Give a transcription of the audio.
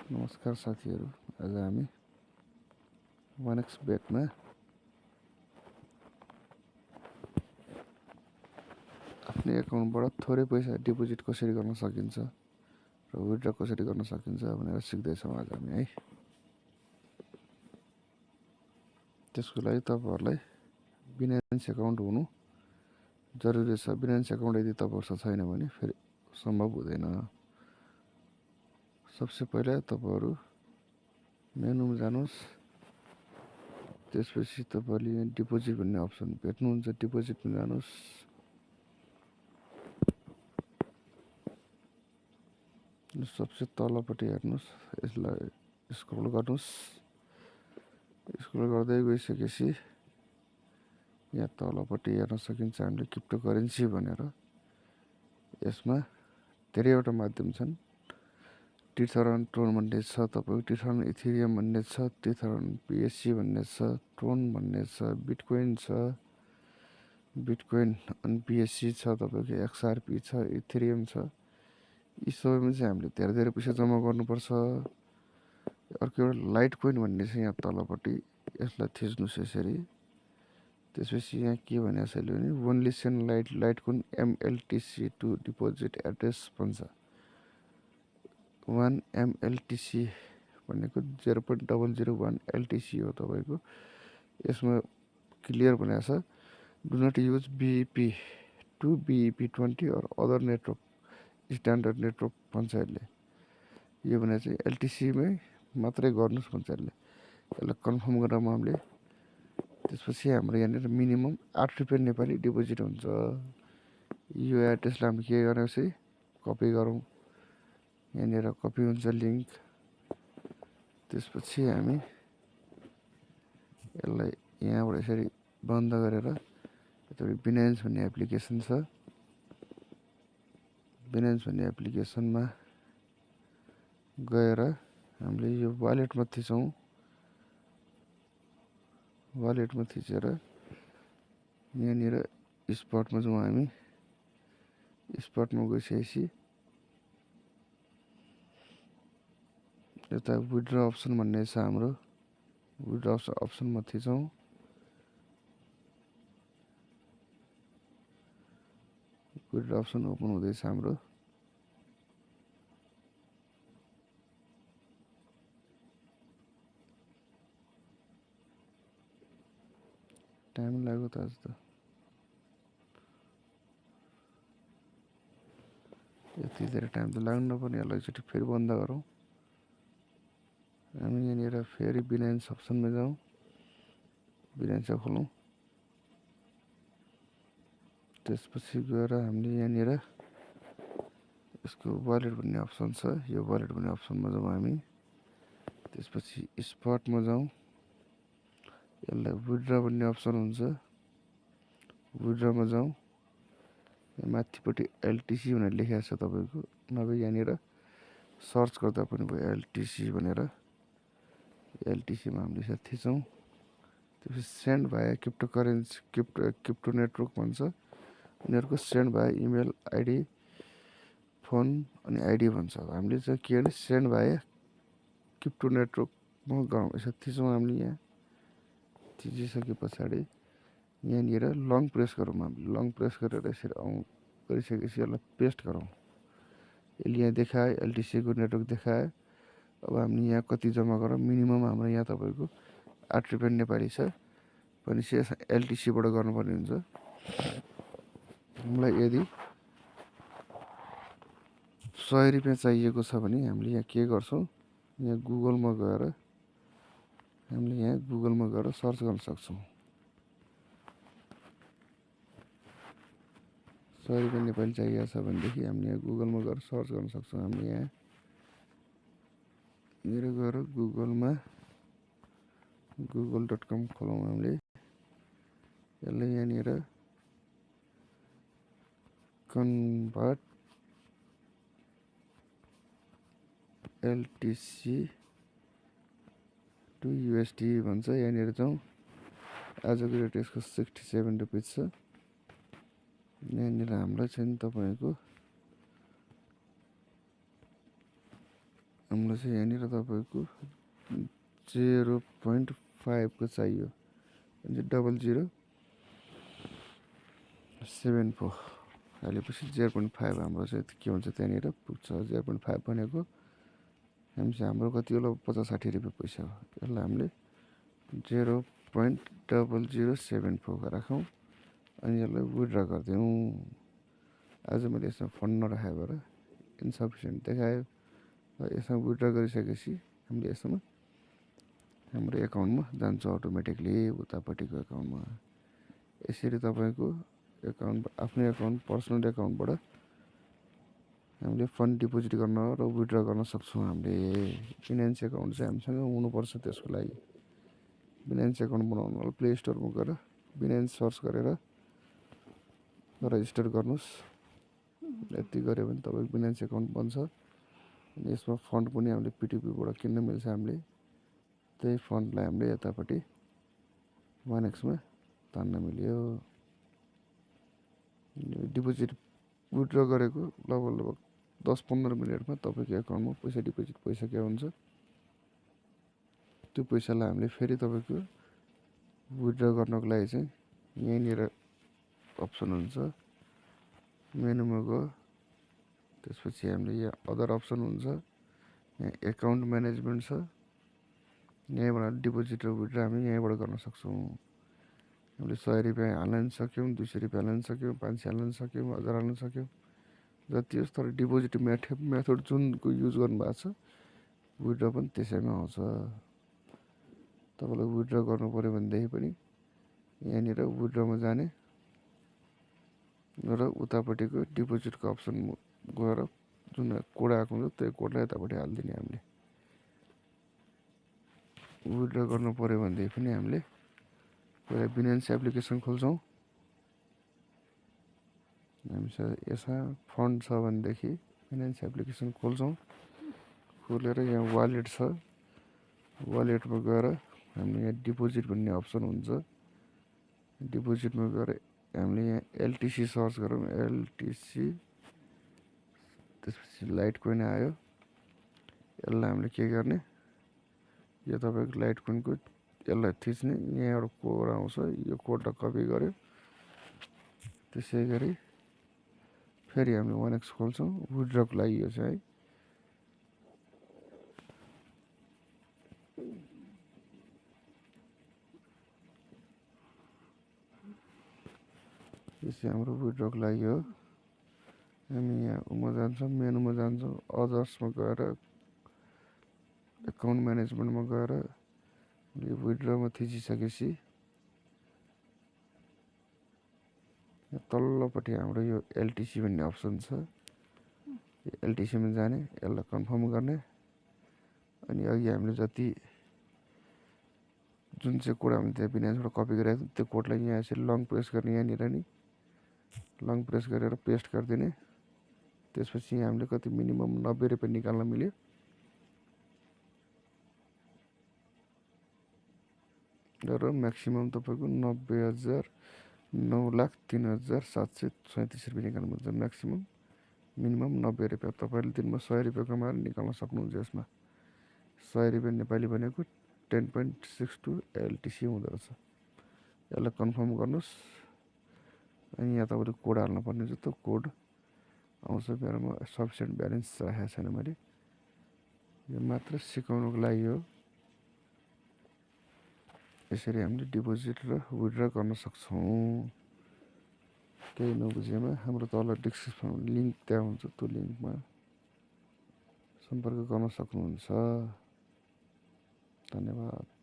नमस्कार साथीहरु, आज हामी 1xbet मा आफ्नो एकाउन्टबाट थोरै पैसा डिपोजिट कसरी गर्न सकिन्छ र विथड्र कसरी गर्न सकिन्छ भनेर सिक्दै छौं आज हामी है। त्यसको लागि तपाईहरुलाई Binance एकाउन्ट हुनु जरुरी छ। Binance एकाउन्ट यदि तपाईहरुसँग छैन भने फेरि सम्भव हुँदैन। सबसे पहिला तपाईहरु मेनुमा जानुस्। त्यसपछि तपाईले यहाँ डिपोजिट भन्ने अप्सन भेट्नुहुन्छ। डिपोजिटमा जानुस्। सबसे तलपट्टि हेर्नुस्। यसलाई स्क्रल गर्नुस्। स्क्रल गर्दै गइसकेपछि यहाँ तलपट्टि हेर्न सकिन्छ हामीले क्रिप्टोकरेन्सी भनेर। यसमा धेरैवटा माध्यम छन्। टिथरन ट्रोन भन्ने छ, तपाईको टिथरन इथेरियम भन्ने छ, टिथरन पीएससी भन्ने छ, ट्रोन भन्ने छ, बिटकोइन छ, बिटकोइन अनि पीएससी छ, तपाईको एक्सआरपी छ, इथेरियम छ। यी सबैमा चाहिँ हामीले धेरै पैसा जम्मा गर्नुपर्छ। अर्को एउटा लाइट कोइन भन्ने छ यहाँ तलपट्टि। यसलाई थिच्नुस् यसरी। त्यसपछि यहाँ के भनेको छ भने only send Litecoin MLTC to deposit address भन्छ। 1 एमएलटीसी भनेको 0.001 एलटीसी हो तपाईको। यसमा क्लियर भनेको छ do not use BEP to BEP 20 और अदर नेटवर्क स्ट्यान्डर्ड नेटवर्क भन्छ यसले। यो भने चाहिँ एलटीसी मै मात्रै गर्नुस् भन्छ यसले। यसलाई कन्फर्म गरेर हामीले त्यसपछि हाम्रो यहाँ मिनिमम 8 रुपैयाँ नेपाली डिपोजिट हुन्छ। यो एड्रेसलाई हामी के गर्नुस् कपी गरौँ। यहाँ कपी हुन्छ लिंक। त्यसपछि हामी यसलाई यहाँबाट यसरी बन्द गरेर तपाईको Binance भन्ने एप्लिकेसन छ। Binance भन्ने एप्लिकेसनमा गएर हामीले यो वालेटमा थिचौं। वालेटमा थिचेर यहाँ स्पटमा जाउँ हामी। स्पटमा गइसकेपछि यता विथड्र अप्सन भन्ने छ हाम्रो। विथड्र अप्सनमा थिचौं। विथड्र अप्सन ओपन हुँदैछ हाम्रो। टाइम लाग्यो त आज त। यति धेरै टाइम त लाग्नु नपर्ने। यसलाई एकचोटि फेरि बन्द गरौँ। हामी यहाँ फेरि Binance अप्सनमा जाउँ। Binance खोलौँ। त्यसपछि गएर हामीले यहाँ यसको वालेट भन्ने अप्सन छ। यो वालेट भन्ने अप्सनमा जाउँ हामी। त्यसपछि स्पटमा जाउँ। यसलाई विथड्र भन्ने अप्सन हुन्छ। विथड्रमा जाउँ। यहाँ माथिपट्टि एलटीसी भनेर लेखेको छ तपाईको। नभए यहाँ सर्च गर्दा पनि भयो एलटीसी भनेर। एलटीसी मा हामीले यसरी थिचौं। त्यसपछि send via cryptocurrency crypto network भन्छ। उनीहरुको send via email ID phone अनि आईडी भन्छ। हामीले चाहिँ के भने सेन्ड भाया क्रिप्टो नेटवर्कमा गरौँ। यसरी थिचौं हामीले यहाँ। थिचिसके पछाडी यहाँ लङ प्रेस गरौँ। हामीले लङ प्रेस गरेर यसरी गरिसकेपछि यसलाई पेस्ट गरौँ। यसले यहाँ देखायो एलटीसी को नेटवर्क देखायो। अब हामीले यहाँ कति जम्मा गरौँ। मिनिमम हाम्रो यहाँ तपाईको 8 रुपैयाँ नेपाली छ। भनेपछि एलटीसी बाट गर्नुपर्ने हुन्छ। हामीलाई यदि 100 रुपैयाँ चाहिएको छ भने हामीले यहाँ के गर्छौं। यहाँ गुगलमा गएर हामीले यहाँ गुगलमा गएर सर्च गर्न सक्छौं। 100 रुपैयाँ नेपाली चाहिएको छ भनेदेखि हामीले यहाँ गुगलमा गएर सर्च गर्न सक्छौं। हामीले यहाँ गएर गुगलमा google.com खोलौँ हामीले। यसलाई यहाँ कन्भर्ट एलटीसी टु यूएसडी भन्छ। यहाँ जाउँ। आजको रेट यसको 67 रुपैयाँ छ। यहाँ हामीलाई चाहिँ तपाईको हामीलाई चाहिँ यहाँनिर तपाईँको 0.5 को चाहियो, 0074 हालेपछि 0.5 हाम्रो चाहिँ के हुन्छ त्यहाँनिर पुग्छ। 0.5 भनेको हामी चाहिँ हाम्रो कति होला 50-60 रुपियाँ पैसा हो। यसलाई हामीले 0.0074 राखौँ अनि यसलाई विथड्र गरिदिउँ। आज मैले यसमा फन्ड नराखेको भएर इन्सफिसियन्ट देखायो। यसमा विथड्र गरिसकेपछि हामीले यसमा हाम्रो एकाउन्टमा जान्छ अटोमेटिकली उतापट्टिको एकाउन्टमा। यसरी तपाईँको एकाउन्ट आफ्नो एकाउन्ट पर्सनल एकाउन्टबाट हामीले फन्ड डिपोजिट गर्न र विथड्र गर्न सक्छौँ। हामीले बिनान्स एकाउन्ट चाहिँ हामीसँग हुनुपर्छ। त्यसको लागि बिनान्स एकाउन्ट बनाउनु प्ले स्टोरमा गएर बिनान्स सर्च गरेर रजिस्टर गर्नुहोस्। यति गऱ्यो भने तपाईँको बिनान्स एकाउन्ट बन्छ। अनि यसमा फन्ड पनि हामीले पिटिपीबाट किन्न मिल्छ। हामीले त्यही फन्डलाई हामीले यतापट्टि 1xमा तान्न मिल्यो। डिपोजिट विथड्र गरेको लगभग 10-15 मिनटमा तपाईँको एकाउन्टमा पैसा डिपोजिट भइसकेको हुन्छ। त्यो पैसालाई हामीले फेरि तपाईँको विथड्र गर्नको लागि चाहिँ यहीँनिर अप्सन हुन्छ, मेनुमा गयो। त्यसपछि हामीले यहाँ अदर अप्सन हुन्छ, यहाँ एकाउन्ट म्यानेजमेन्ट छ। यहीँबाट डिपोजिट र विथड्र हामी यहीँबाट गर्न सक्छौँ। हामीले 100 रुपियाँ हाल्न सक्यौँ, 200 रुपियाँ हाल्न सक्यौँ, 500 हाल्न सक्यौँ, 1000 हाल्न सक्यौँ, जति होस्। तर डिपोजिट मेथड जुनको युज गर्नुभएको छ विथड्र पनि त्यसैमा आउँछ। तपाईँलाई विथड्र गर्नु पऱ्यो भनेदेखि पनि यहाँनिर विथड्रमा जाने र उतापट्टिको डिपोजिटको अप्सन गएर जुन कोड आएको हुन्छ त्यो कोडलाई यतापट्टि हालिदिने। हामीले विथड्र गर्नु पऱ्यो भनेदेखि पनि हामीले पहिला बिनान्स एप्लिकेसन खोल्छौँ। हामीसँग यसमा फन्ड छ भनेदेखि बिनान्स एप्लिकेसन खोल्छौँ। खोलेर यहाँ वालेट छ, वालेटमा गएर हामीले यहाँ डिपोजिट भन्ने अप्सन हुन्छ। डिपोजिटमा गएर हामीले यहाँ एलटिसी सर्च गरौँ, एलटिसी। त्यसपछि लाइट कोइन आयो। यसलाई हामीले के गर्ने, यो तपाईँको लाइट कोइनको यसलाई थिच्ने। यहाँ एउटा कोड आउँछ, यो कोडलाई कपी गर्यो। त्यसै गरी फेरि हामीले 1x खोल्छौँ विथड्रको लागि। यो चाहिँ है यो चाहिँ हाम्रो विथड्रको लागि हो। हामी यहाँ उमा जान्छौँ, मेनुमा जान्छौँ, अदर्समा गएर एकाउन्ट म्यानेजमेन्टमा गएर यो विथड्रमा थिचिसकेपछि तल्लोपट्टि हाम्रो यो एलटिसी भन्ने अप्सन छ। एलटिसीमा जाने, यसलाई कन्फर्म गर्ने। अनि अघि हामीले जति जुन चाहिँ कोड हामीले त्यहाँ बिनान्सबाट कपी गरेको थियो त्यो कोडलाई यहाँ यसरी लङ प्रेस गर्ने। यहाँनिर नि लङ प्रेस गरेर पेस्ट गरिदिने। त्यसपछि यहाँ हामीले कति मिनिमम 90 रुपियाँ निकाल्न मिल्यो। र म्याक्सिमम तपाईँको 90,09,03,737 रुपियाँ निकाल्नु मिल्छ। म्याक्सिमम मिनिमम 90 रुपियाँ। तपाईँले दिनमा 100 रुपियाँ कमाएर निकाल्न सक्नुहुन्छ। यसमा 100 रुपियाँ नेपाली भनेको 10.62 एलटिसी हुँदो रहेछ। यसलाई कन्फर्म गर्नुहोस्। अनि यहाँ तपाईँले कोड हाल्नुपर्ने हुन्छ। त्यो कोड आउँछ। मेरोमा सफिसियन्ट ब्यालेन्स राखेको छैन मैले। यो मात्र सिकाउनुको लागि हो। यसरी हामीले डिपोजिट र विथड्र गर्न सक्छौँ। केही नबुझेमा हाम्रो तल डिस्क्रिप्सनमा लिङ्क त्यहाँ हुन्छ, त्यो लिङ्कमा सम्पर्क गर्न सक्नुहुन्छ। धन्यवाद।